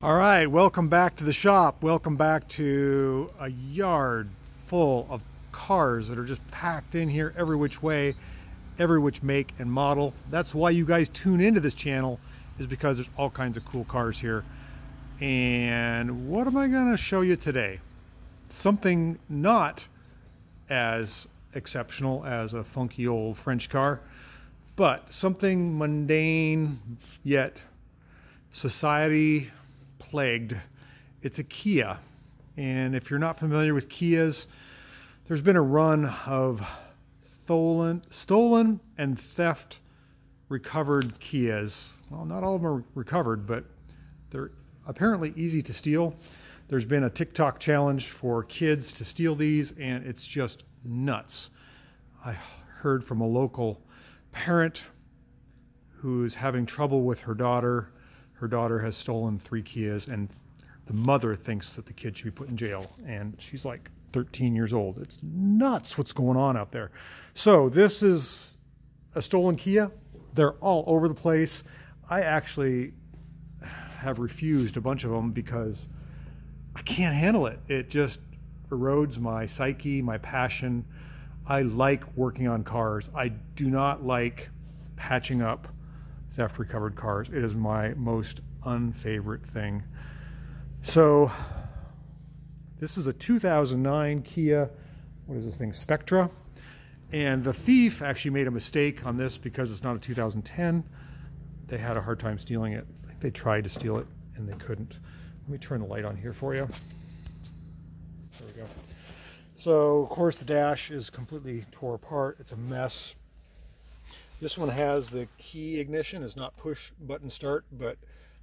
All right, welcome back to the shop. Welcome back to a yard full of cars that are just packed in here every which way, every which make and model. That's why you guys tune into this channel, is because there's all kinds of cool cars here. And what am I gonna show you today? Something not as exceptional as a funky old French car, but something mundane yet society plagued. It's a Kia, and if you're not familiar with Kias, there's been a run of stolen and theft recovered Kias. Well, not all of them are recovered, but they're apparently easy to steal. There's been a TikTok challenge for kids to steal these, and it's just nuts. I heard from a local parent who's having trouble with her daughter. Her daughter has stolen 3 Kias, and the mother thinks that the kid should be put in jail, and she's like 13 years old. It's nuts what's going on out there. So this is a stolen Kia. They're all over the place. I actually have refused a bunch of them because I can't handle it. It just erodes my psyche, my passion. I like working on cars. I do not like patching up theft recovered cars. It is my most unfavorite thing. So this is a 2009 Kia, what is this thing, Spectra, and the thief actually made a mistake on this because it's not a 2010. They had a hard time stealing it. I think they tried to steal it and they couldn't. Let me turn the light on here for you. There we go. So of course the dash is completely tore apart. It's a mess. This one has the key ignition. It's not push button start, but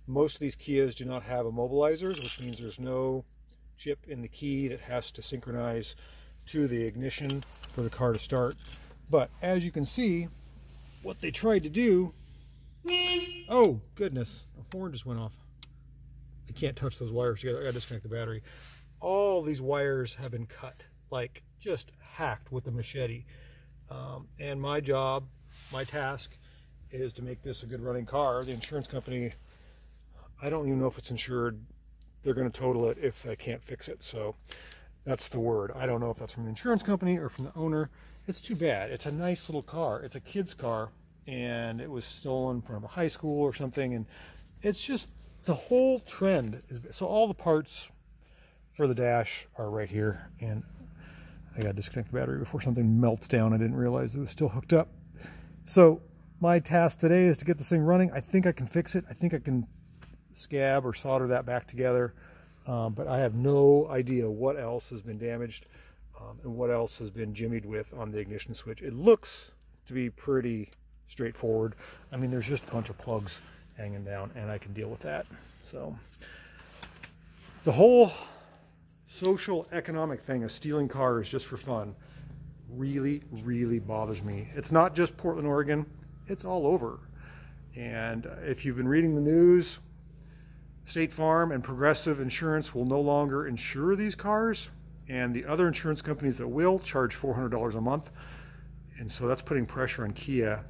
most of these Kias do not have immobilizers, which means there's no chip in the key that has to synchronize to the ignition for the car to start. But as you can see, what they tried to do, oh goodness, the horn just went off. I can't touch those wires together. I gotta disconnect the battery. All these wires have been cut, like just hacked with the machete. And my job, my task, is to make this a good running car. The insurance company, I don't even know if it's insured. They're going to total it if they can't fix it. So that's the word. I don't know if that's from the insurance company or from the owner. It's too bad. It's a nice little car. It's a kid's car, and it was stolen from a high school or something. And it's just the whole trend. So all the parts for the dash are right here. And I got to disconnect the battery before something melts down. I didn't realize it was still hooked up. So my task today is to get this thing running. I think I can fix it. I think I can scab or solder that back together, but I have no idea what else has been damaged and what else has been jimmied with on the ignition switch. It looks to be pretty straightforward. I mean, there's just a bunch of plugs hanging down, and I can deal with that. So the whole social economic thing of stealing cars just for fun really bothers me. It's not just Portland, Oregon. It's all over. And if you've been reading the news, State Farm and Progressive Insurance will no longer insure these cars, and the other insurance companies that will charge $400 a month. And so that's putting pressure on Kia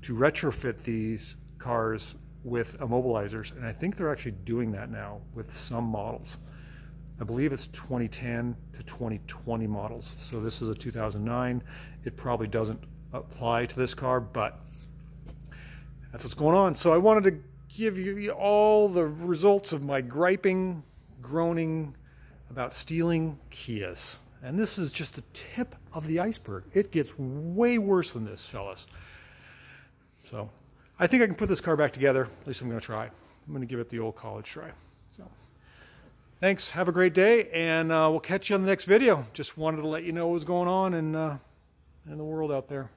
to retrofit these cars with immobilizers. And I think they're actually doing that now with some models. I believe it's 2010 to 2020 models. So this is a 2009. It probably doesn't apply to this car, but that's what's going on. So I wanted to give you all the results of my griping, groaning about stealing Kias. And this is just the tip of the iceberg. It gets way worse than this, fellas. So I think I can put this car back together. At least I'm going to try. I'm going to give it the old college try. So thanks. Have a great day, and we'll catch you on the next video. Just wanted to let you know what was going on in the world out there.